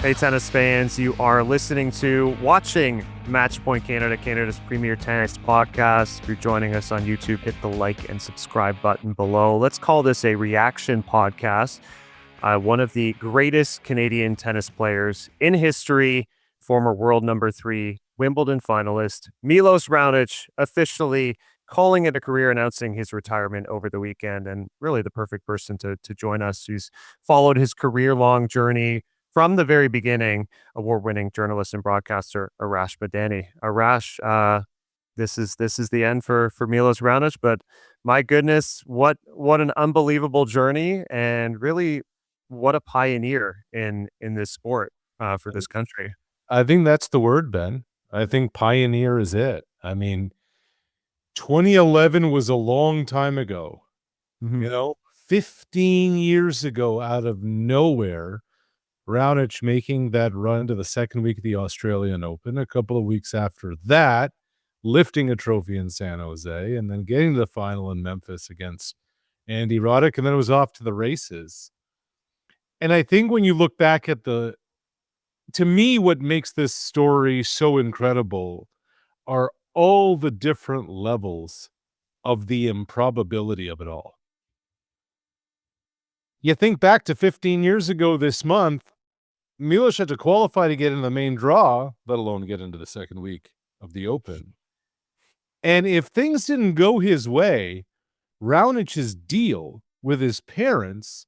Hey, tennis fans, you are listening to, watching Match Point Canada, Canada's premier tennis podcast. If you're joining us on YouTube, hit the like and subscribe button below. Let's call this a reaction podcast. One of the greatest Canadian tennis players in history, former world number 3, Wimbledon finalist, Milos Raonic, officially calling it a career, announcing his retirement over the weekend, and really the perfect person to join us. Who's followed his career-long journey from the very beginning, award-winning journalist and broadcaster Arash Madani. Arash, this is the end for Milos Raonic, but my goodness, what an unbelievable journey, and really what a pioneer in this sport for this country. I think that's the word, Ben. I think pioneer is it. I mean, 2011 was a long time ago. Mhm. 15 years ago, out of nowhere, Raonic making that run to the second week of the Australian Open. A couple of weeks after that, lifting a trophy in San Jose, and then getting to the final in Memphis against Andy Roddick, and then it was off to the races. And I think when you look back at to me, what makes this story so incredible are all the different levels of the improbability of it all. You think back to 15 years ago this month, Milos had to qualify to get in the main draw, let alone get into the second week of the Open. And if things didn't go his way, Raonic's deal with his parents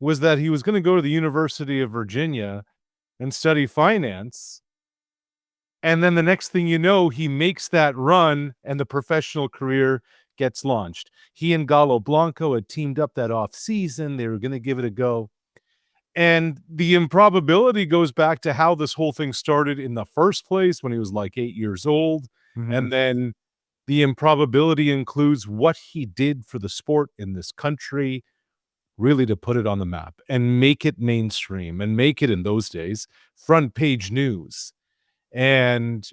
was that he was going to go to the University of Virginia and study finance. And then the next thing you know, he makes that run and the professional career gets launched. He and Galo Blanco had teamed up that off season. They were going to give it a go. And the improbability goes back to how this whole thing started in the first place when he was like 8 years old. Mhm. And then the improbability includes what he did for the sport in this country, really to put it on the map and make it mainstream and make it, in those days, front page news. And,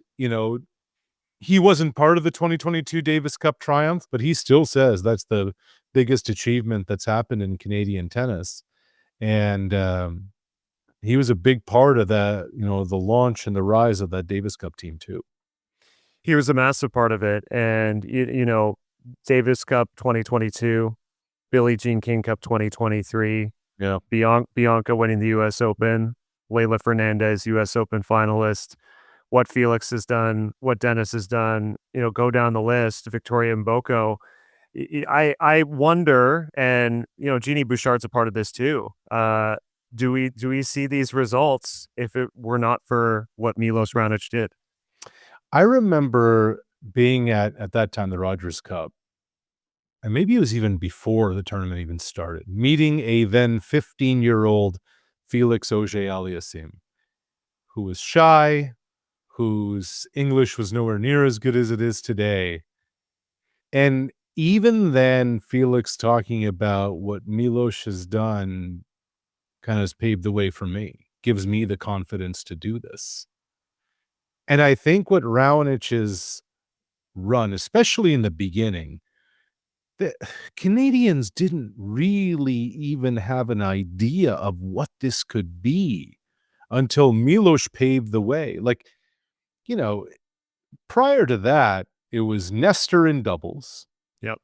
he wasn't part of the 2022 Davis Cup triumph, but he still says that's the biggest achievement that's happened in Canadian tennis. And he was a big part of that, the launch and the rise of that Davis Cup team too. He was a massive part of it, and Davis Cup 2022, Billie Jean King Cup 2023, Yeah. Bianca winning the U.S. Open, Leylah Fernandez U.S. Open finalist, what Felix has done, what Dennis has done, go down the list, Victoria Mboko. I wonder, and Jeannie Bouchard's a part of this too. Do we see these results if it were not for what Milos Raonic did? I remember being at that time, the Rogers Cup, and maybe it was even before the tournament even started, meeting a then 15-year-old Felix Auger-Aliassime, who was shy, whose English was nowhere near as good as it is today. And even then, Felix talking about what Milos has done kind of has paved the way for me, gives me the confidence to do this. And I think what Raonic's run, especially in the beginning, the Canadians didn't really even have an idea of what this could be until Milos paved the way. Like, prior to that, it was Nestor in doubles. Yep.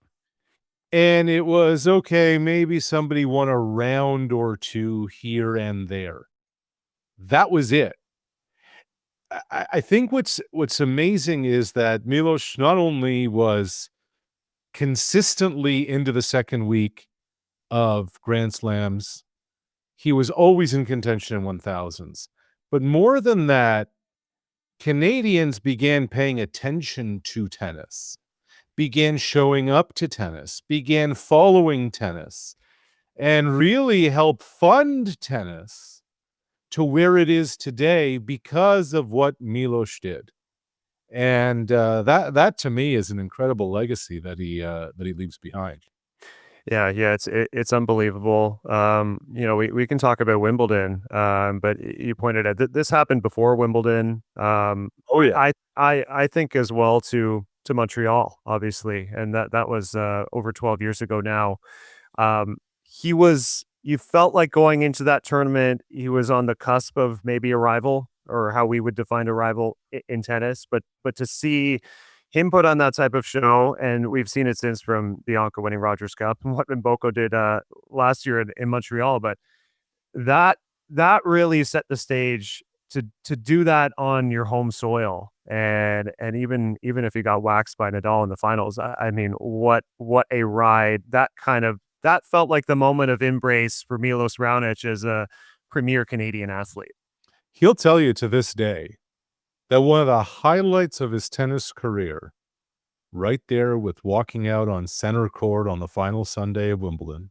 And it was, okay, maybe somebody won a round or two here and there. That was it. I think what's amazing is that Milos not only was consistently into the second week of Grand Slams, he was always in contention in 1000s. But more than that, Canadians began paying attention to tennis, began showing up to tennis, began following tennis, and really helped fund tennis to where it is today because of what Milos did. And that to me is an incredible legacy that he leaves behind. Yeah, it's unbelievable. We can talk about Wimbledon, but you pointed out that this happened before Wimbledon. Oh yeah. I think as well to Montreal, obviously, and that was over 12 years ago now. He was you felt like going into that tournament, he was on the cusp of maybe a rival or how we would define a rival in tennis. But to see him put on that type of show, and we've seen it since from Bianca winning Rogers Cup and what Mboko did last year in Montreal. But that that really set the stage to do that on your home soil, and even if he got waxed by Nadal in the finals, I mean, what a ride. That felt like the moment of embrace for Milos Raonic as a premier Canadian athlete. He'll tell you to this day that one of the highlights of his tennis career, right there with walking out on center court on the final Sunday of Wimbledon,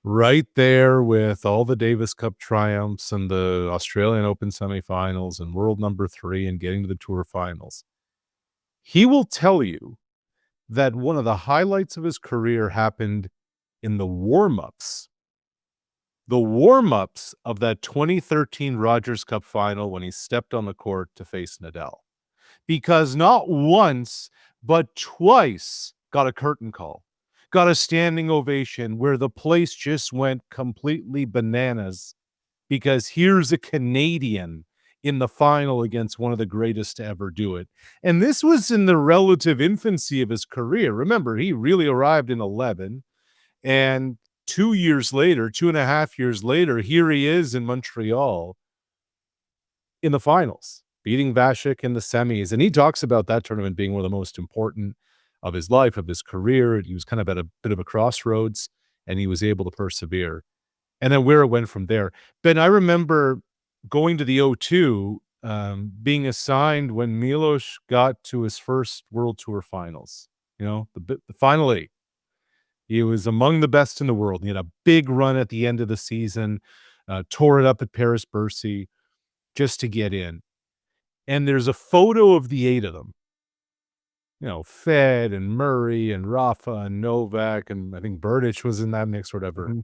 right there with all the Davis Cup triumphs and the Australian Open semifinals and world number 3 and getting to the tour finals. He will tell you that one of the highlights of his career happened in the warm-ups of that 2013 Rogers Cup final when he stepped on the court to face Nadal. Because not once, but twice got a curtain call, got a standing ovation where the place just went completely bananas because here's a Canadian in the final against one of the greatest to ever do it. And this was in the relative infancy of his career. Remember, he really arrived in 11, and 2 years later, 2.5 years later, here he is in Montreal in the finals, beating Vasek in the semis. And he talks about that tournament being one of the most important of his life, of his career. He was kind of at a bit of a crossroads, and he was able to persevere. And then where it went from there. Ben, I remember going to the O2, being assigned when Milos got to his first World Tour finals, the final 8. He was among the best in the world. He had a big run at the end of the season, tore it up at Paris-Bercy just to get in. And there's a photo of the 8 of them, Fed and Murray and Rafa and Novak, and I think Berdych was in that mix or whatever. Mhm.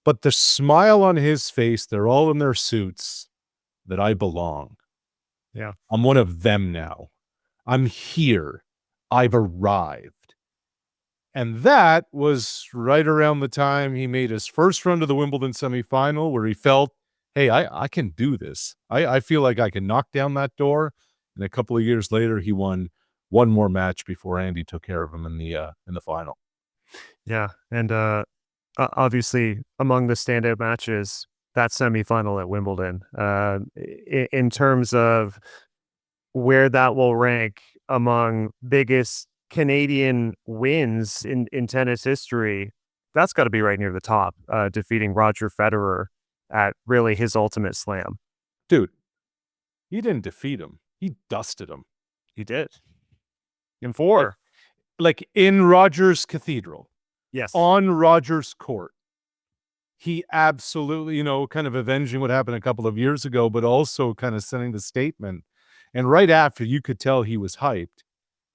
But the smile on his face, they're all in their suits, that I belong. Yeah. I'm one of them now. I'm here. I've arrived. And that was right around the time he made his first run to the Wimbledon semifinal, where he felt, hey, I can do this. I feel like I can knock down that door. And a couple of years later, he won one more match before Andy took care of him in the final. Yeah, and obviously among the standout matches, that semifinal at Wimbledon, in terms of where that will rank among biggest Canadian wins in tennis history, that's got to be right near the top. Defeating Roger Federer at really his ultimate slam. Dude, he didn't defeat him. He dusted him. He did in 4. Like in Rogers Cathedral. Yes. On Rogers Court. He absolutely, kind of avenging what happened a couple of years ago, but also kind of sending the statement. And right after, you could tell he was hyped,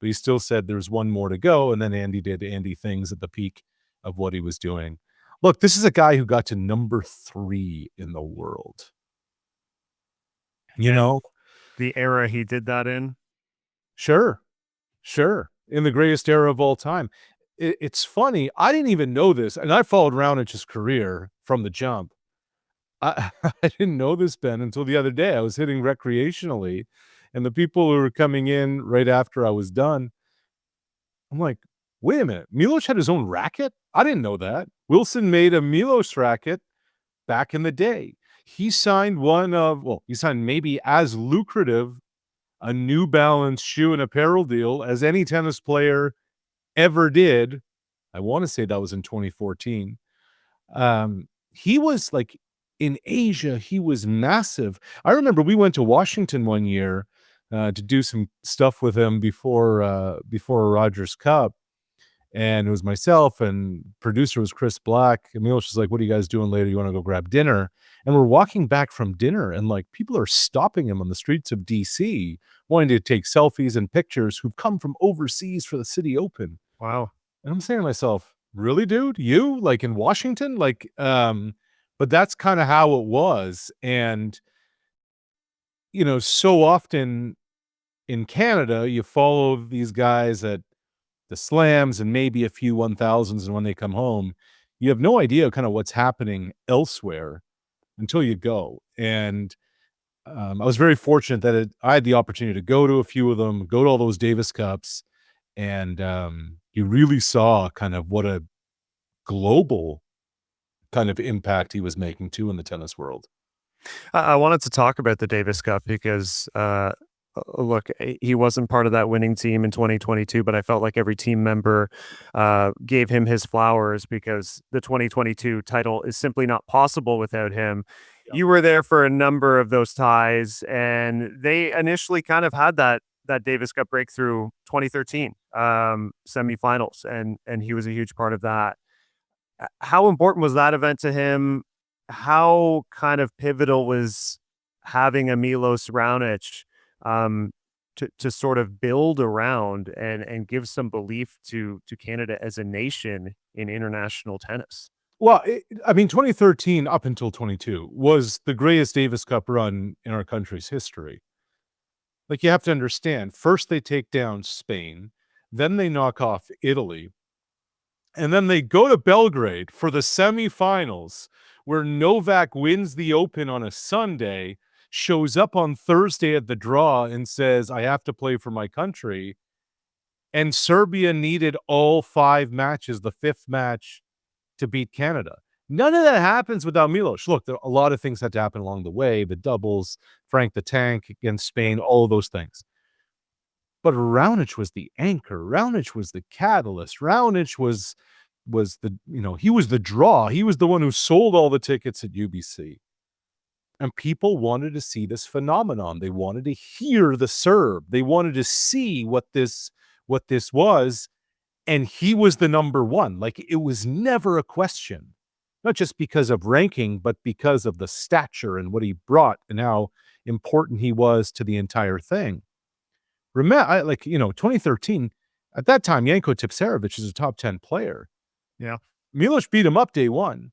but he still said there's one more to go. And then Andy did Andy things at the peak of what he was doing. Look, this is a guy who got to number 3 in the world. The era he did that in. Sure. In the greatest era of all time. It's funny. I didn't even know this, and I followed Raunic's career from the jump. I didn't know this, Ben, until the other day. I was hitting recreationally, and the people who were coming in right after I was done, I'm like, wait a minute. Milos had his own racket? I didn't know that. Wilson made a Milos racket back in the day. He signed he signed maybe as lucrative a New Balance shoe and apparel deal as any tennis player ever did. I want to say that was in 2014. He was like in Asia, he was massive. I remember we went to Washington one year to do some stuff with him before a Rogers Cup. And it was myself, and producer was Chris Black. And Milos was like, what are you guys doing later? You want to go grab dinner? And we're walking back from dinner, and like people are stopping him on the streets of DC, wanting to take selfies and pictures, who've come from overseas for the City Open. Wow. And I'm saying to myself, really, dude? You like in Washington? But that's kind of how it was. And, so often in Canada, you follow these guys at the slams and maybe a few 1000s, and when they come home, you have no idea kind of what's happening elsewhere until you go. And I was very fortunate that I had the opportunity to go to a few of them, go to all those Davis Cups, and you really saw kind of what a global kind of impact he was making too in the tennis world. I wanted to talk about the Davis Cup because, look, he wasn't part of that winning team in 2022, but I felt like every team member gave him his flowers because the 2022 title is simply not possible without him. Yeah. You were there for a number of those ties, and they initially kind of had that Davis Cup breakthrough 2013 semifinals, and he was a huge part of that. How important was that event to him? How kind of pivotal was having a Milos Raonic, to sort of build around and give some belief to Canada as a nation in international tennis? Well, I mean, 2013 up until 22 was the greatest Davis Cup run in our country's history. Like, you have to understand, first they take down Spain, then they knock off Italy, and then they go to Belgrade for the semifinals, where Novak wins the Open on a Sunday, shows up on Thursday at the draw and says, "I have to play for my country." And Serbia needed all 5 matches, the 5th match, to beat Canada. None of that happens without Milos. Look, a lot of things had to happen along the way, the doubles, Frank the Tank against Spain, all of those things. But Raonic was the anchor. Raonic was the catalyst. Raonic was the, he was the draw. He was the one who sold all the tickets at UBC. And people wanted to see this phenomenon. They wanted to hear the Serb. They wanted to see what this was. And he was the number one. Like, it was never a question, not just because of ranking, but because of the stature and what he brought and how important he was to the entire thing. Remember, 2013, at that time, Janko Tipsarevic is a top 10 player. Yeah. Milos beat him up day one.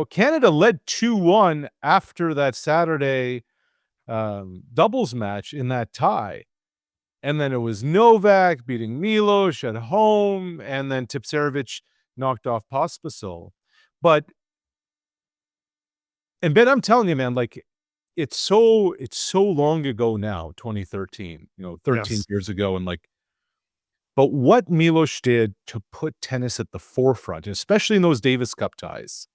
Canada led 2-1 after that Saturday doubles match in that tie. And then it was Novak beating Milos at home, and then Tipsarevic knocked off Pospisil. And Ben, I'm telling you, man, like, it's so long ago now, 2013, 13 Yes. years ago, and but what Milos did to put tennis at the forefront, especially in those Davis Cup ties.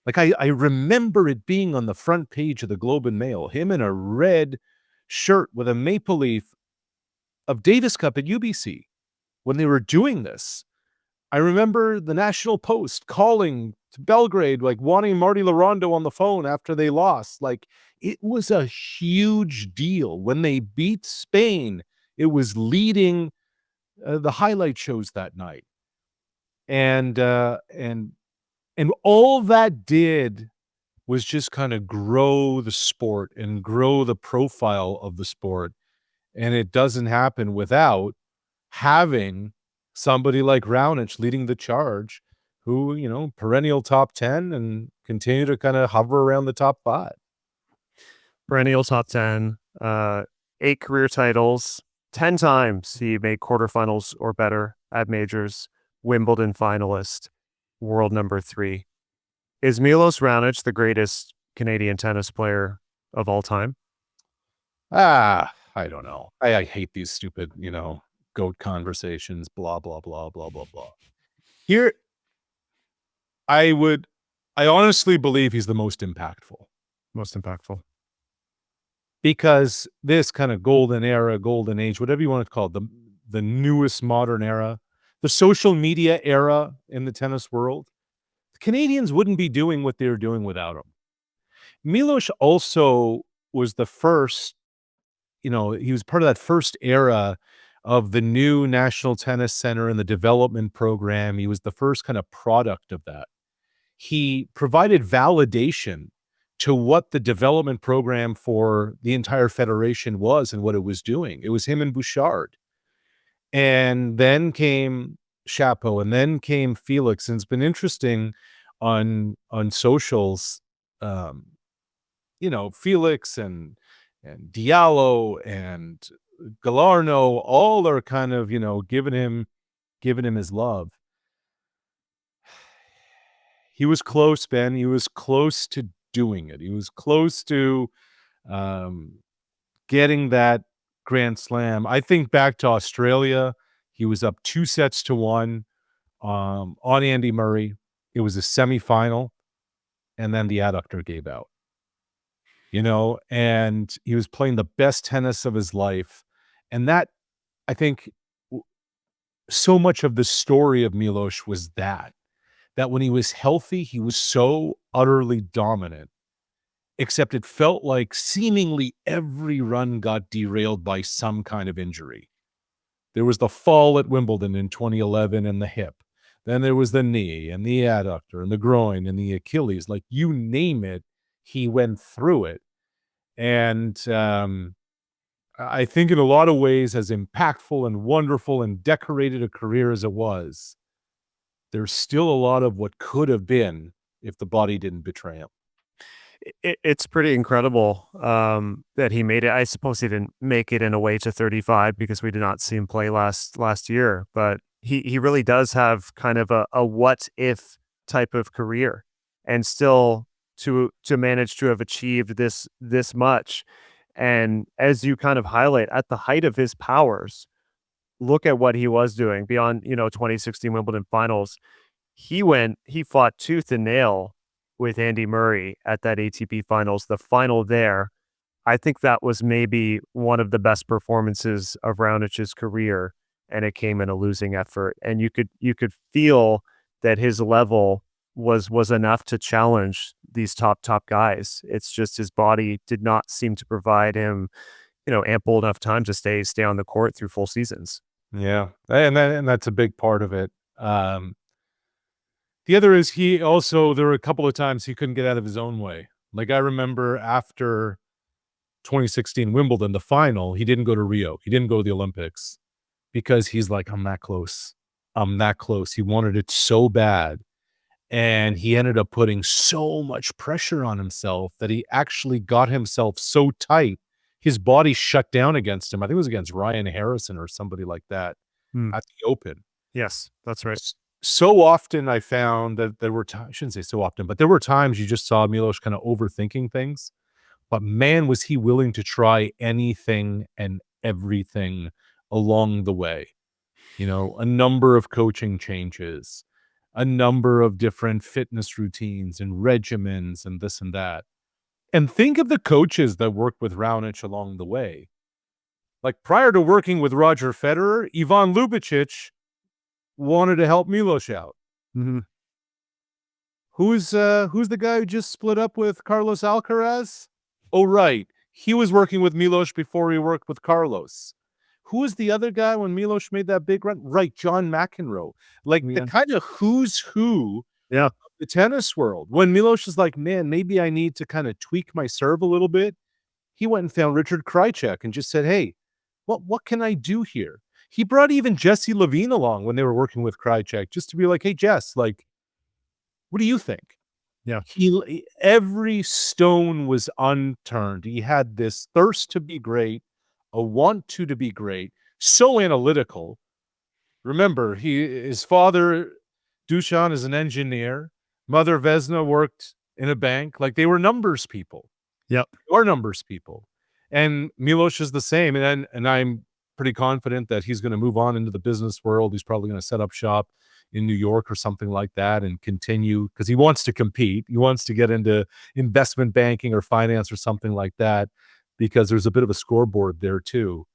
Like, I remember it being on the front page of the Globe and Mail, him in a red shirt with a maple leaf of Davis Cup at UBC when they were doing this. I remember the National Post calling to Belgrade, like, wanting Marty Larondo on the phone after they lost. Like, it was a huge deal. When they beat Spain, it was leading the highlight shows that night. And all that did was just kind of grow the sport and grow the profile of the sport. And it doesn't happen without having somebody like Raonic leading the charge, who, perennial top 10 and continue to kind of hover around the top 5. Perennial top 10, 8 career titles, 10 times he made quarterfinals or better at majors, Wimbledon finalist, world number 3. Is Milos Raonic the greatest Canadian tennis player of all time? I don't know. I hate these stupid, GOAT conversations, blah, blah, blah, blah, blah, blah. Here, I honestly believe he's the most impactful. Most impactful. Because this kind of golden era, golden age, whatever you want to call it, the newest modern era, the social media era in the tennis world, the Canadians wouldn't be doing what they're doing without him. Milos also was the first, he was part of that first era of the new National Tennis Center and the development program. He was the first kind of product of that. He provided validation to what the development program for the entire federation was and what it was doing. It was him and Bouchard. And then came Chapeau, and then came Felix. And it's been interesting on socials, Felix and Diallo and Galarno, all are kind of, giving him his love. He was close, Ben. He was close to doing it. He was close to um, getting that grand slam. I think back to Australia. He was up 2-1 on Andy Murray. It was a semifinal, and then the adductor gave out. And he was playing the best tennis of his life. And that, I think, so much of the story of Milos was that when he was healthy, he was so utterly dominant, except it felt like seemingly every run got derailed by some kind of injury. There was the fall at Wimbledon in 2011 and the hip. Then there was the knee and the adductor and the groin and the Achilles. Like, you name it, he went through it. And I think in a lot of ways, as impactful and wonderful and decorated a career as it was, there's still a lot of what could have been if the body didn't betray him. It's pretty incredible that he made it. I suppose he didn't make it in a way to 35 because we did not see him play last year, but he really does have kind of a what if type of career, and still to manage to have achieved this much. And as you kind of highlight, at the height of his powers, look at what he was doing beyond 2016 Wimbledon finals. He fought tooth and nail with Andy Murray at that ATP finals, the final there. I think that was maybe one of the best performances of Raonic's career, and it came in a losing effort. And you could feel that his level was enough to challenge these top guys. It's just his body did not seem to provide him, ample enough time to stay on the court through full seasons. Yeah, and that's a big part of it. The other is there were a couple of times he couldn't get out of his own way. Like, I remember after 2016 Wimbledon, the final, he didn't go to Rio. He didn't go to the Olympics because he's like, I'm that close. I'm that close. He wanted it so bad. And he ended up putting so much pressure on himself that he actually got himself so tight, his body shut down against him. I think it was against Ryan Harrison or somebody like that at the Open. Yes, that's right. So often I found that I shouldn't say so often, but there were times you just saw Milos kind of overthinking things. But man, was he willing to try anything and everything along the way. A number of coaching changes, a number of different fitness routines and regimens and this and that. And think of the coaches that worked with Raonic along the way. Like, prior to working with Roger Federer, Ivan Lubicic wanted to help Milos out. Mm-hmm. Who's the guy who just split up with Carlos Alcaraz? Oh, right. He was working with Milos before he worked with Carlos. Who was the other guy when Milos made that big run? Right, John McEnroe. Like, the kind of who's who of the tennis world. When Milos is like, man, maybe I need to kind of tweak my serve a little bit, he went and found Richard Krajicek and just said, hey, what can I do here? He brought even Jesse Levine along when they were working with Krajicek, just to be like, hey, Jess, like, what do you think? Yeah. Every stone was unturned. He had this thirst to be great, a want to be great, so analytical. Remember, his father, Dusan, is an engineer. Mother Vesna worked in a bank. Like, they were numbers people. Yep. They are numbers people. And Milos is the same. And I'm pretty confident that he's going to move on into the business world. He's probably going to set up shop in New York or something like that and continue, because he wants to compete. He wants to get into investment banking or finance or something like that, because there's a bit of a scoreboard there too.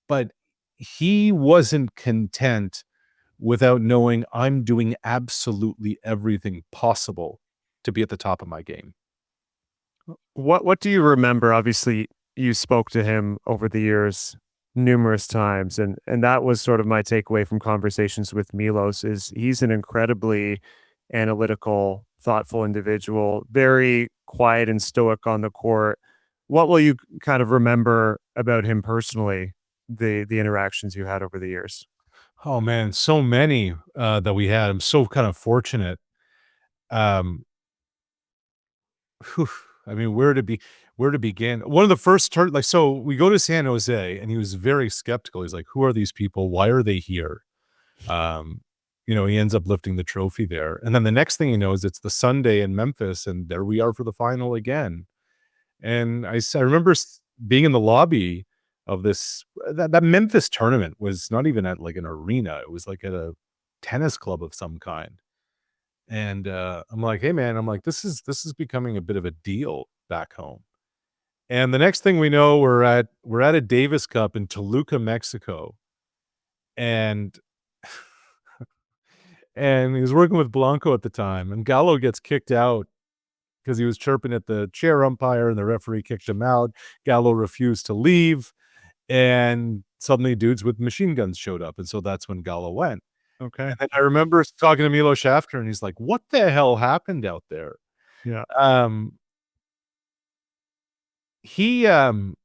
But he wasn't content without knowing, I'm doing absolutely everything possible to be at the top of my game. What do you remember? Obviously, you spoke to him over the years numerous times, and that was sort of my takeaway from conversations with Milos. Is he's an incredibly analytical, thoughtful individual, very quiet and stoic on the court. What will you kind of remember about him personally, the interactions you had over the years? Oh man, so many that we had. I'm so kind of fortunate. I mean, where to begin? One of the first so we go to San Jose, and he was very skeptical. He's like, who are these people? Why are they here? he ends up lifting the trophy there. And then the next thing he knows, it's the Sunday in Memphis, and there we are for the final again. And I remember being in the lobby of that Memphis tournament was not even at like an arena. It was like at a tennis club of some kind. And I'm like, hey man, I'm like, this is becoming a bit of a deal back home. And the next thing we know, we're at a Davis Cup in Toluca, Mexico. And he was working with Blanco at the time, and Gallo gets kicked out because he was chirping at the chair umpire, and the referee kicked him out. Gallo refused to leave, and suddenly dudes with machine guns showed up, and so that's when Gallo went. Okay. And I remember talking to Milos after, and he's like, "What the hell happened out there?" Yeah. Um, he and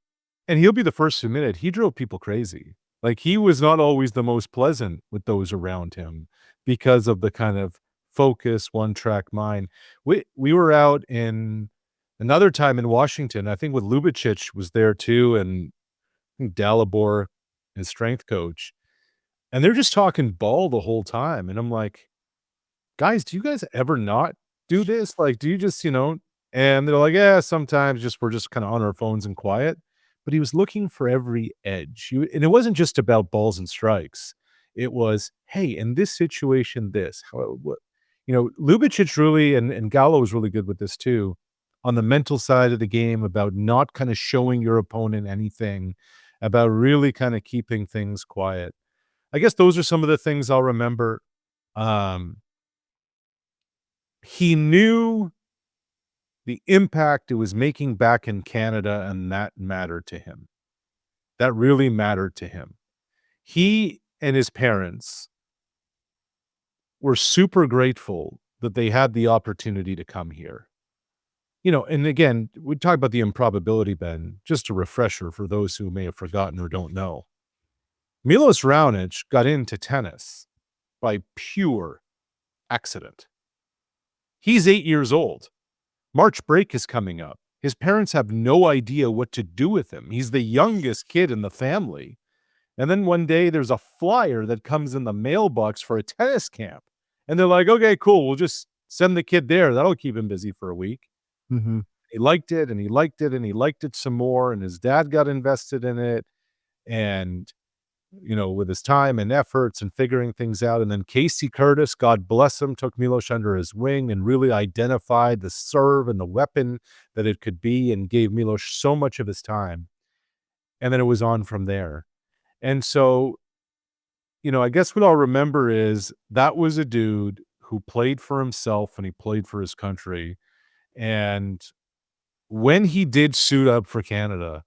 he'll be the first to admit it, he drove people crazy. Like, he was not always the most pleasant with those around him because of the kind of focus, one-track mind. We were out in another time in Washington, I think with Lubicic was there too, and I think Dalibor, his strength coach, and they're just talking ball the whole time, and I'm like, "Guys, do you guys ever not do this? Like, do you just, And they're like, "Yeah, sometimes we're just kinda on our phones and quiet." But he was looking for every edge. And it wasn't just about balls and strikes. It was, "Hey, in this situation, this, how what." Lubicic really and Gallo was really good with this too, on the mental side of the game about not kinda showing your opponent anything, about really kinda keeping things quiet. I guess those are some of the things I'll remember. Um, he knew the impact it was making back in Canada, and that mattered to him. That really mattered to him. He and his parents were super grateful that they had the opportunity to come here. And again, we talk about the improbability, Ben, just a refresher for those who may have forgotten or don't know. Milos Raonic got into tennis by pure accident. He's 8 years old. March break is coming up. His parents have no idea what to do with him. He's the youngest kid in the family. And then one day there's a flyer that comes in the mailbox for a tennis camp. And they're like, okay, cool. We'll just send the kid there. That'll keep him busy for a week. Mhm. He liked it and he liked it and he liked it some more. And his dad got invested in it. And with his time and efforts and figuring things out. And then Casey Curtis, God bless him, took Milos under his wing and really identified the serve and the weapon that it could be and gave Milos so much of his time. And then it was on from there. And so, I guess what I'll remember is that was a dude who played for himself and he played for his country. And when he did suit up for Canada,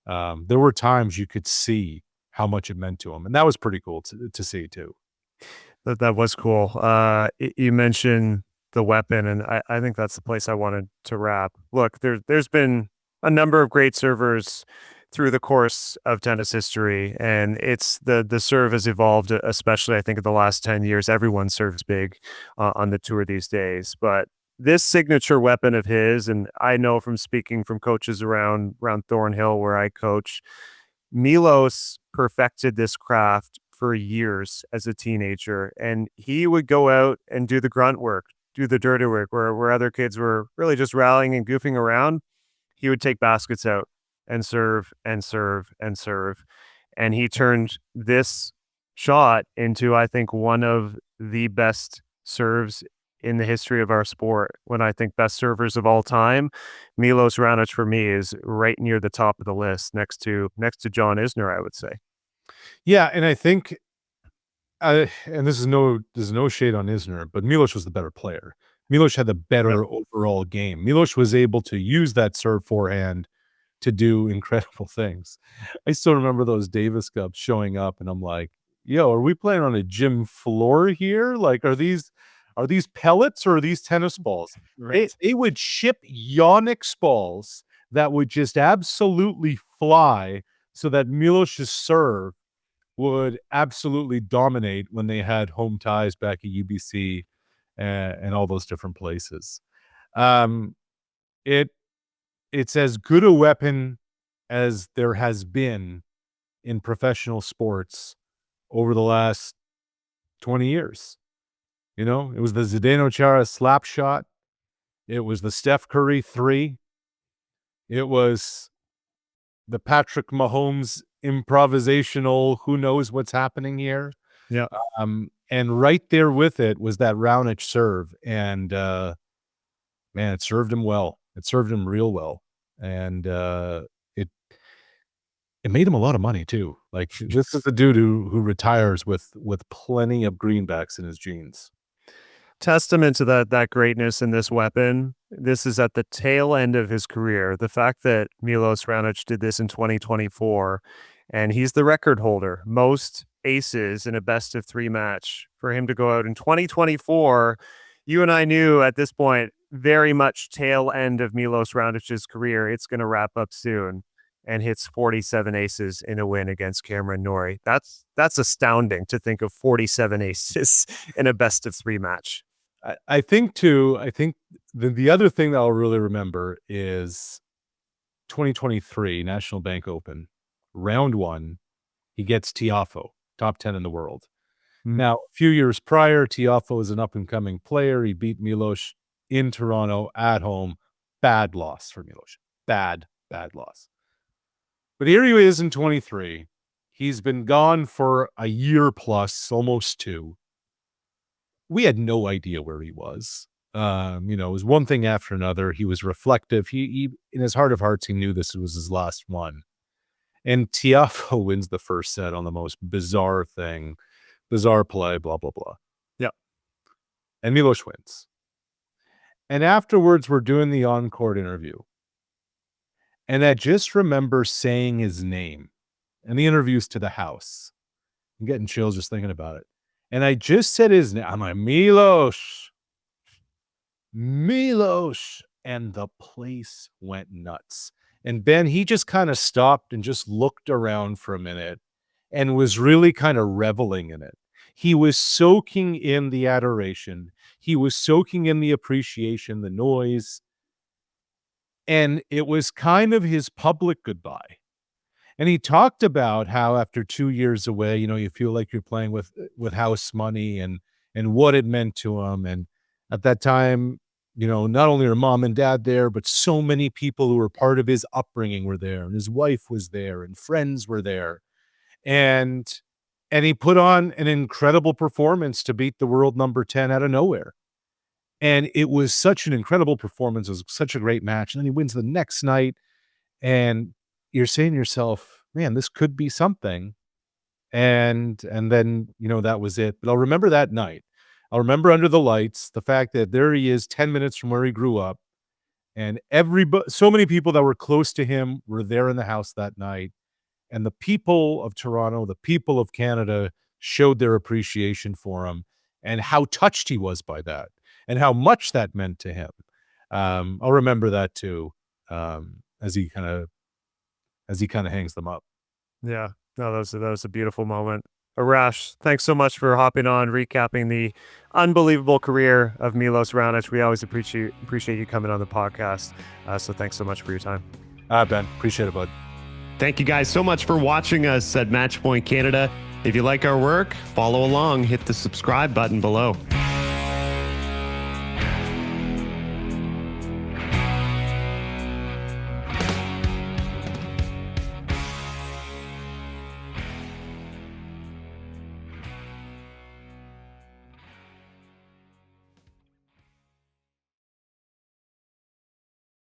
there were times you could see how much it meant to him, and that was pretty cool to see too. That was cool. You mentioned the weapon, and I think that's the place I wanted to wrap. Look, there's been a number of great servers through the course of tennis history, and it's the serve has evolved, especially I think in the last 10 years. Everyone serves big on the tour these days, but this signature weapon of his, and I know from speaking from coaches around Thornhill where I coach, Milos perfected this craft for years as a teenager, and he would go out and do the grunt work, do the dirty work, where other kids were really just rallying and goofing around. He would take baskets out and serve and serve and serve, and he turned this shot into, I think, one of the best serves in the history of our sport. When I think best servers of all time, Milos Raonic for me is right near the top of the list, next to John Isner, I would say. Yeah, and I think, and this is no shade on Isner, but Milos was the better player. Milos had the Yep. better overall game. Milos was able to use that serve forehand to do incredible things. I still remember those Davis Cups showing up, and I'm like, "Yo, are we playing on a gym floor here? Like, are these pellets or are these tennis balls?" They Right. they would ship Yonex balls that would just absolutely fly so that Milos's serve would absolutely dominate when they had home ties back at UBC and all those different places. Um, it it's as good a weapon as there has been in professional sports over the last 20 years. You know, it was the Zdeno Chara slap shot. It was the Steph Curry 3. It was the Patrick Mahomes improvisational, who knows what's happening here. Yeah. And right there with it was that Raonic serve. And man, it served him well. It served him real well. And it made him a lot of money too. Like, this is a dude who retires with plenty of greenbacks in his jeans. Testament to that greatness in this weapon. This is at the tail end of his career. The fact that Milos Raonic did this in 2024, and he's the record holder, most aces in a best of 3 match. For him to go out in 2024, you and I knew at this point, very much tail end of Milos Raonic's career. It's going to wrap up soon, and hits 47 aces in a win against Cameron Norrie. That's astounding to think of 47 aces in a best of 3 match. I think too, the other thing that I'll really remember is 2023 National Bank Open, round 1, he gets Tiafoe, top 10 in the world. Now, a few years prior, Tiafoe is an up-and-coming player. He beat Milos in Toronto at home. Bad loss for Milos. Bad loss. But here he is in 23. He's been gone for a year plus, almost 2. We had no idea where he was. You know, it was one thing after another. He was reflective. He in his heart of hearts, he knew this was his last one. And Tiafoe wins the first set on the most bizarre thing, bizarre play, blah, blah, blah. Yeah. And Milos wins. And afterwards, we're doing the on-court interview. And I just remember saying his name. And the interview's to the house. I'm getting chills just thinking about it. And I just said his name. I'm like, Milos. And the place went nuts. And Ben, he just kind of stopped and just looked around for a minute and was really kind of reveling in it. He was soaking in the adoration. He was soaking in the appreciation, the noise. And it was kind of his public goodbye. And he talked about how after 2 years away, you know, you feel like you're playing with house money and what it meant to him. And at that time, you know, not only are mom and dad there, but so many people who were part of his upbringing were there, and his wife was there, and friends were there. And he put on an incredible performance to beat the world number 10 out of nowhere. And it was such an incredible performance. It was such a great match. And then he wins the next night. And you're saying to yourself, man, this could be something. And then, you know, that was it. But I'll remember that night. I'll remember under the lights, the fact that there he is 10 minutes from where he grew up. And so many people that were close to him were there in the house that night. And the people of Toronto, the people of Canada showed their appreciation for him and how touched he was by that and how much that meant to him. I'll remember that too, as he kind of hangs them up. Yeah, no, that was a beautiful moment. Arash, thanks so much for hopping on, recapping the unbelievable career of Milos Raonic. We always appreciate you coming on the podcast. So thanks so much for your time. Ben, appreciate it, bud. Thank you guys so much for watching us at Matchpoint Canada. If you like our work, follow along, hit the subscribe button below.